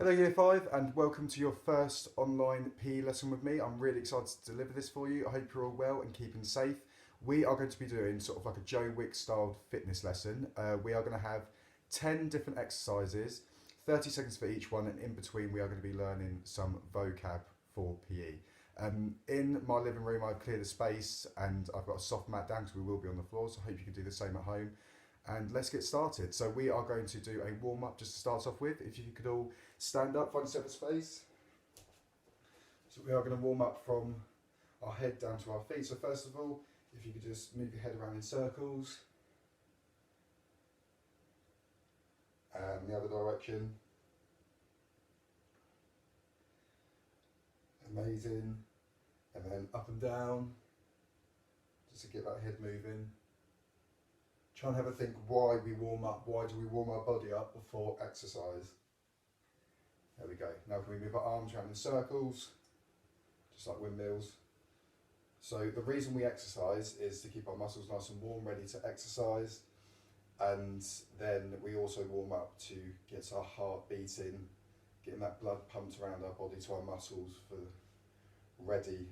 Hello Year 5 and welcome to your first online PE lesson with me. I'm really excited to deliver this for you. I hope you're all well and keeping safe. We are going to be doing sort of like a Joe Wicks styled fitness lesson. We are going to have 10 different exercises, 30 seconds for each one, and in between we are going to be learning some vocab for PE. In my living room I've cleared a space and I've got a soft mat down because we will be on the floor, so I hope you can do the same at home. And let's get started. So we are going to do a warm up just to start off with. If you could all stand up, find a separate space. So we are going to warm up from our head down to our feet. So first of all, if you could just move your head around in circles. And the other direction. Amazing. And then up and down, just to get that head moving. Try and have a think why we warm up. Why do we warm our body up before exercise? There we go. Now can we move our arms around in circles, just like windmills. So the reason we exercise is to keep our muscles nice and warm, ready to exercise. And then we also warm up to get our heart beating, getting that blood pumped around our body to our muscles for ready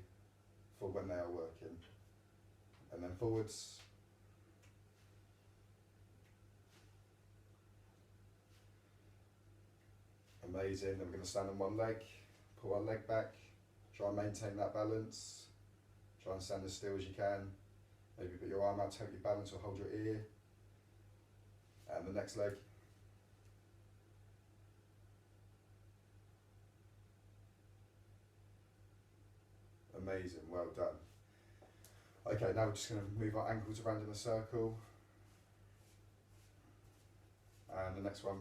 for when they are working. And then forwards. Amazing. Then we're going to stand on one leg, pull our leg back, try and maintain that balance. Try and stand as still as you can. Maybe put your arm out to help you balance or hold your ear. And the next leg. Amazing, well done. Okay, now we're just going to move our ankles around in a circle. And the next one.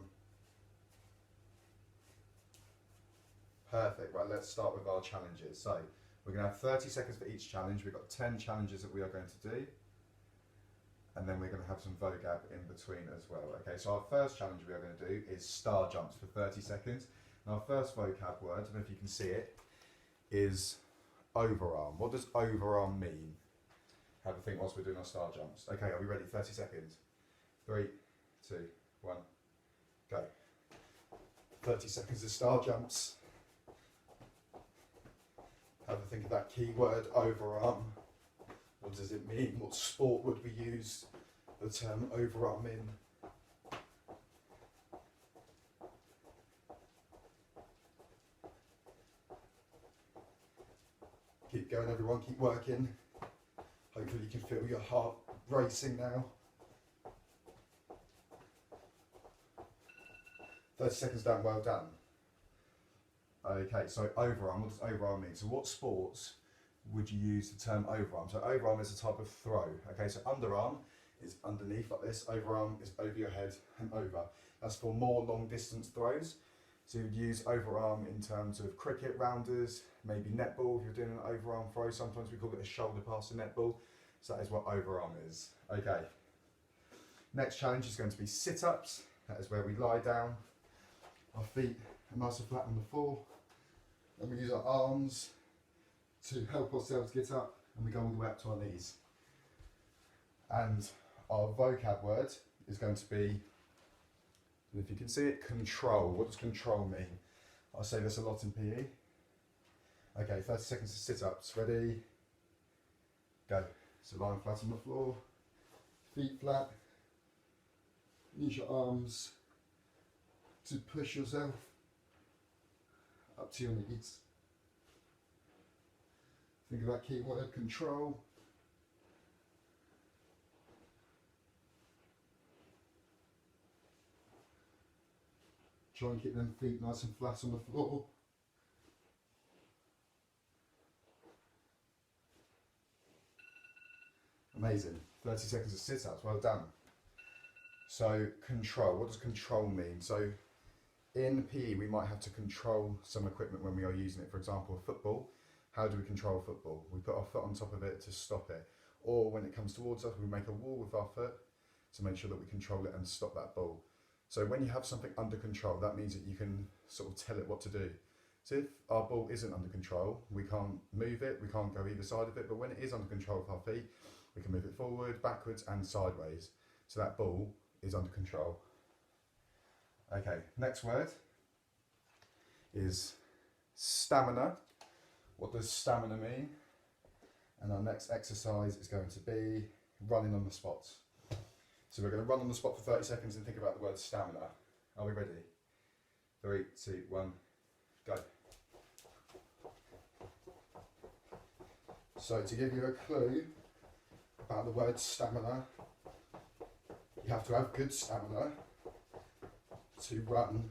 Perfect, right, let's start with our challenges. So, we're going to have 30 seconds for each challenge. We've got 10 challenges that we are going to do. And then we're going to have some vocab in between as well. Okay, so our first challenge we are going to do is star jumps for 30 seconds. And our first vocab word, I don't know if you can see it, is overarm. What does overarm mean? Have a think whilst we're doing our star jumps. Okay, are we ready? 30 seconds. 3, 2, 1, go. 30 seconds of star jumps. Have a think of that key word, overarm. What does it mean? What sport would we use the term overarm in? Keep going everyone, keep working. Hopefully you can feel your heart racing now. 30 seconds down, well done. Okay, so overarm, what does overarm mean? So what sports would you use the term overarm? So overarm is a type of throw. Okay, so underarm is underneath like this, overarm is over your head and over. That's for more long distance throws. So you'd use overarm in terms of cricket, rounders, maybe netball if you're doing an overarm throw. Sometimes we call it a shoulder pass in netball. So that is what overarm is. Okay. Next challenge is going to be sit-ups. That is where we lie down. Our feet are nice and flat on the floor. And we use our arms to help ourselves get up, and we go all the way up to our knees. And our vocab word is going to be, if you can see it, control. What does control mean? I say this a lot in PE. Okay, 30 seconds to sit-ups. Ready? Go. So lying flat on the floor, feet flat. Use your arms to push yourself up to your knees. Think of that key word, control. Try and keep them feet nice and flat on the floor. Amazing. 30 seconds of sit-ups, well done. So control, what does control mean? So in PE we might have to control some equipment when we are using it. For example, a football. How do we control football? We put our foot on top of it to stop it. Or when it comes towards us, we make a wall with our foot to make sure that we control it and stop that ball. So when you have something under control, that means that you can sort of tell it what to do. So if our ball isn't under control, we can't move it, we can't go either side of it, but when it is under control with our feet, we can move it forward, backwards and sideways. So that ball is under control. Okay, next word is stamina. What does stamina mean? And our next exercise is going to be running on the spot. So we're going to run on the spot for 30 seconds and think about the word stamina. Are we ready? 3, 2, 1, go. So to give you a clue about the word stamina, you have to have good stamina to run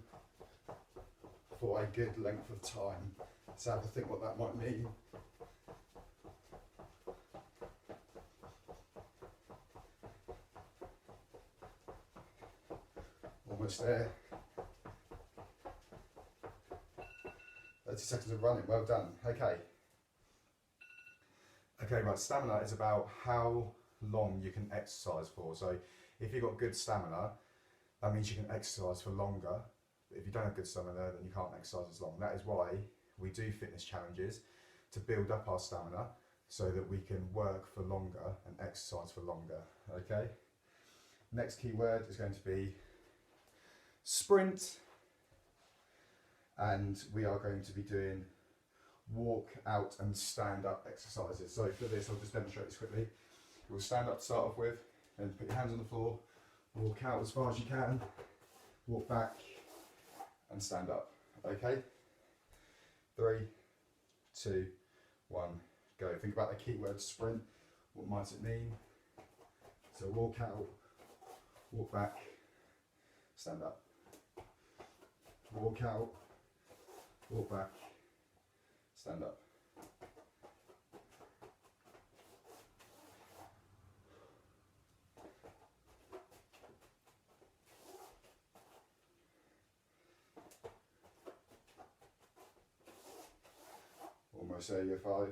for a good length of time. So have a think what that might mean. Almost there. 30 seconds of running, well done. Okay. Okay, right, stamina is about how long you can exercise for. So if you've got good stamina, that means you can exercise for longer. But if you don't have good stamina, then you can't exercise as long. That is why we do fitness challenges, to build up our stamina so that we can work for longer and exercise for longer. Okay. Next key word is going to be sprint, and we are going to be doing walk out and stand up exercises. So for this, I'll just demonstrate this quickly. You'll stand up to start off with, and put your hands on the floor, walk out as far as you can, walk back and stand up. Okay? 3, 2, 1, go. Think about the key word sprint. What might it mean? So walk out, walk back, stand up. Walk out, walk back, stand up. Almost there, year 5.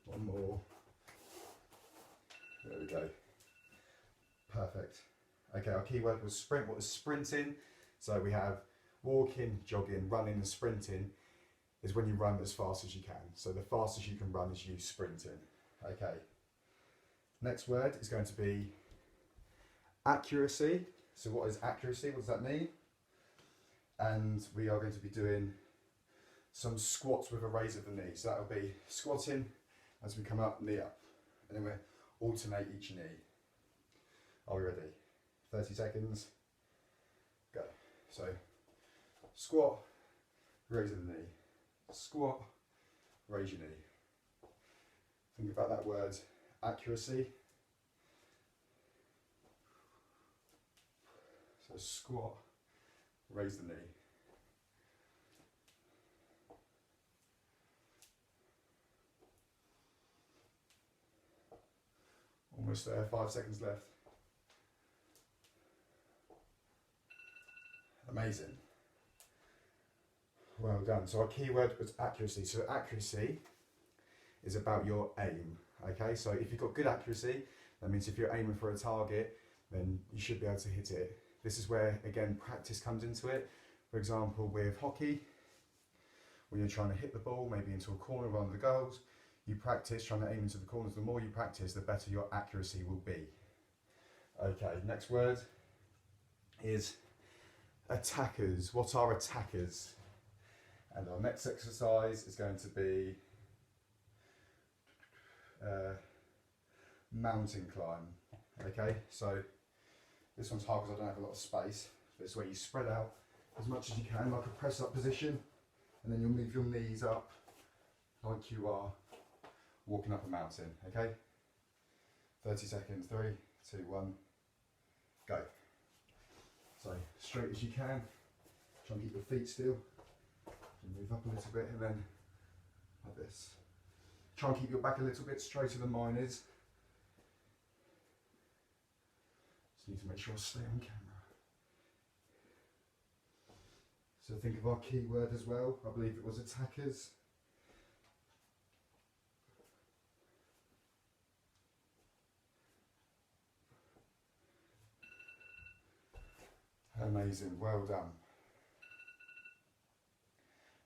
One more. There we go. Perfect. Okay, our key word was sprint. What was sprinting? So we have walking, jogging, running and sprinting is when you run as fast as you can. So the fastest you can run is you sprinting. Okay. Next word is going to be accuracy. So what is accuracy? What does that mean? And we are going to be doing some squats with a raise of the knee. So that'll be squatting as we come up, knee up. And then we'll alternate each knee. Are we ready? 30 seconds. Go. So squat, raise of the knee. Squat, raise your knee. Think about that word, accuracy. So squat, raise the knee. Almost there, 5 seconds left. Amazing. Well done. So our key word was accuracy. So accuracy is about your aim. Okay, so if you've got good accuracy, that means if you're aiming for a target, then you should be able to hit it. This is where, again, practice comes into it. For example, with hockey, when you're trying to hit the ball, maybe into a corner of one of the goals, you practice trying to aim into the corners. The more you practice, the better your accuracy will be. Okay, next word is attackers. What are attackers? And our next exercise is going to be mountain climb. Okay, so this one's hard because I don't have a lot of space. But it's where you spread out as much as you can, like a press up position, and then you'll move your knees up like you are walking up a mountain. Okay, 30 seconds, 3, 2, 1, go. So straight as you can, try and keep your feet still, and move up a little bit, and then like this. Try and keep your back a little bit straighter than mine is. Just need to make sure I stay on camera. So think of our keyword as well. I believe it was attackers. Amazing, well done.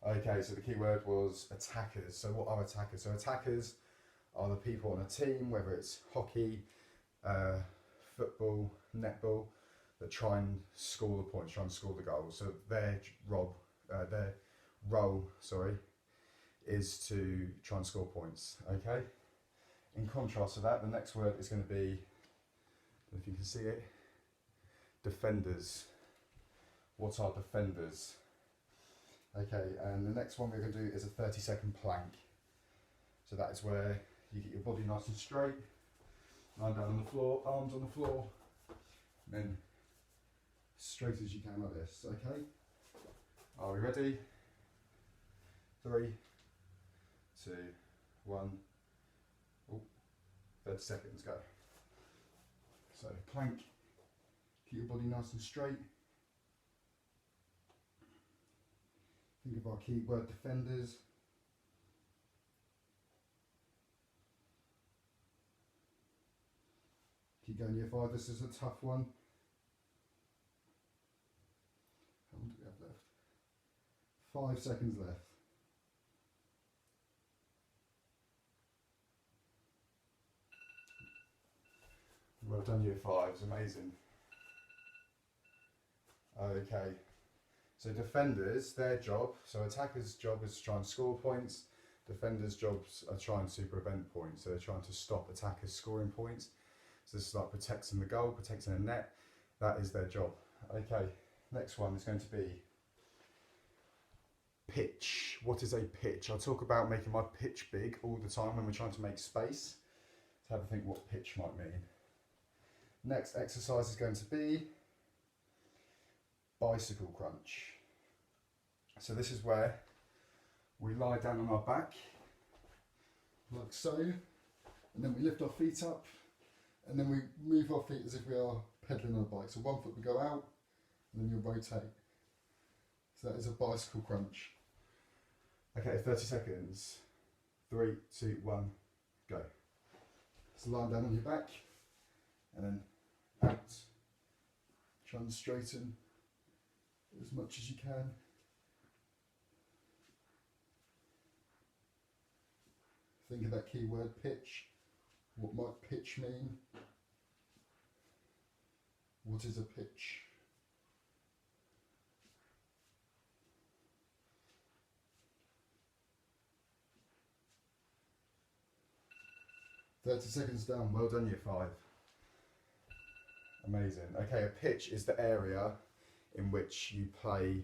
Okay, so the key word was attackers. So what are attackers? So attackers are the people on a team, whether it's hockey, football, netball, that try and score the points, try and score the goals. So their their role, sorry, is to try and score points. Okay. In contrast to that, the next word is going to be, if you can see it, defenders. What are defenders? Okay, and the next one we're going to do is a 30-second plank. So that is where you get your body nice and straight, lying down on the floor, arms on the floor, and then straight as you can like this. Okay, are we ready? 3, 2, 1. Oh, 30 seconds, go. So plank, keep your body nice and straight. Think of our keyword defenders. Keep going, year 5, this is a tough one. How long do we have left? 5 seconds left. Well done, year 5, it's amazing. Okay, so defenders, their job, so attackers' job is to try and score points, defenders' jobs are trying to prevent points, so they're trying to stop attackers scoring points. So this is like protecting the goal, protecting a net, that is their job. Okay, next one is going to be pitch. What is a pitch? I'll talk about making my pitch big all the time when we're trying to make space. To have a think what pitch might mean. Next exercise is going to be bicycle crunch. So this is where we lie down on our back, like so, and then we lift our feet up, and then we move our feet as if we are pedaling on a bike. So one foot we go out, and then you rotate. So that is a bicycle crunch. Okay, 30 seconds. 3, 2, 1, go. So lying down on your back, and then out. Try and straighten as much as you can. Think of that keyword pitch. What might pitch mean? What is a pitch? $30 down, well done, year 5. Amazing. Okay, a pitch is the area in which you play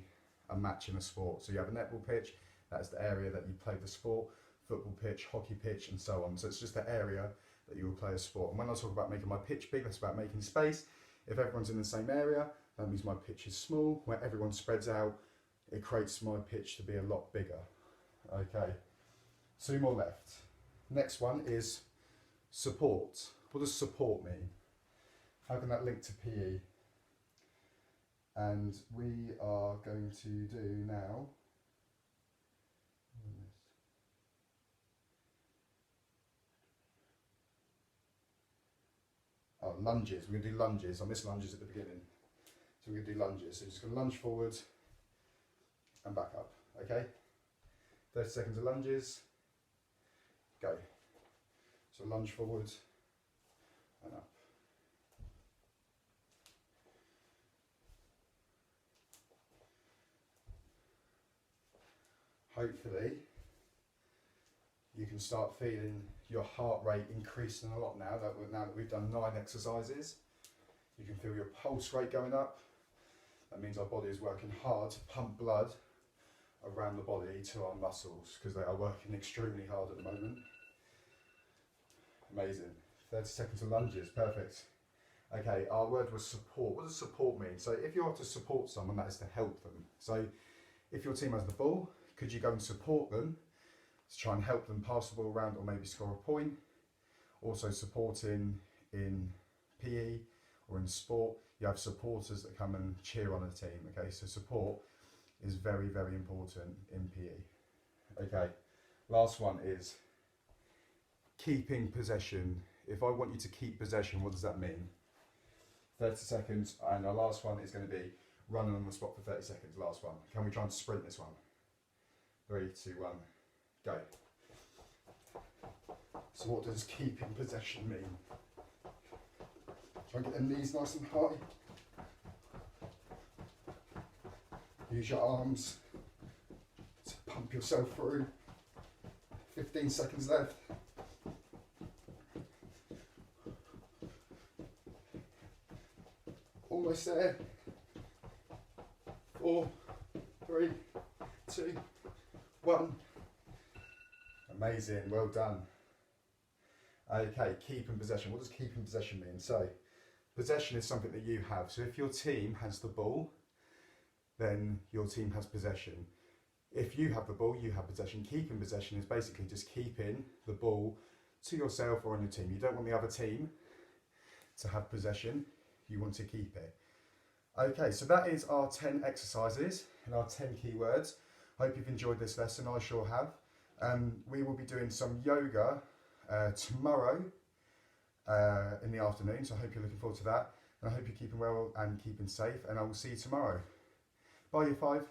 a match in a sport. So you have a netball pitch, that is the area that you play the sport, football pitch, hockey pitch, and so on. So it's just the area that you will play a sport. And when I talk about making my pitch big, that's about making space. If everyone's in the same area, that means my pitch is small. Where everyone spreads out, it creates my pitch to be a lot bigger. Okay, 2 more left. Next one is support. What does support mean? How can that link to PE? And we are going to do now lunges. We're going to do lunges. I missed lunges at the beginning. So we're going to do lunges. So you're just going to lunge forward and back up. Okay? 30 seconds of lunges. Go. So lunge forward and up. Hopefully you can start feeling your heart rate increasing a lot now that we've done 9 exercises. You can feel your pulse rate going up. That means our body is working hard to pump blood around the body to our muscles because they are working extremely hard at the moment. Amazing. 30 seconds of lunges, perfect. Okay, our word was support. What does support mean? So if you are to support someone, that is to help them. So if your team has the ball, could you go and support them to try and help them pass the ball around or maybe score a point? Also supporting in PE or in sport, you have supporters that come and cheer on a team. Okay, so support is very, very important in PE. Okay, last one is keeping possession. If I want you to keep possession, what does that mean? 30 seconds, and our last one is going to be running on the spot for 30 seconds. Last one. Can we try and sprint this one? 3, 2, 1, go. So what does keeping possession mean? Try and get the knees nice and high. Use your arms pump yourself through. 15 seconds left. Almost there. 4, 3, 2, 1. Amazing, well done. Okay, keep in possession. What does keep in possession mean? So, possession is something that you have. So if your team has the ball, then your team has possession. If you have the ball, you have possession. Keeping possession is basically just keeping the ball to yourself or on your team. You don't want the other team to have possession. You want to keep it. Okay, so that is our 10 exercises and our 10 keywords. Hope you've enjoyed this lesson. I sure have. We will be doing some yoga tomorrow in the afternoon, so I hope you're looking forward to that. And I hope you're keeping well and keeping safe, and I will see you tomorrow. Bye, year 5.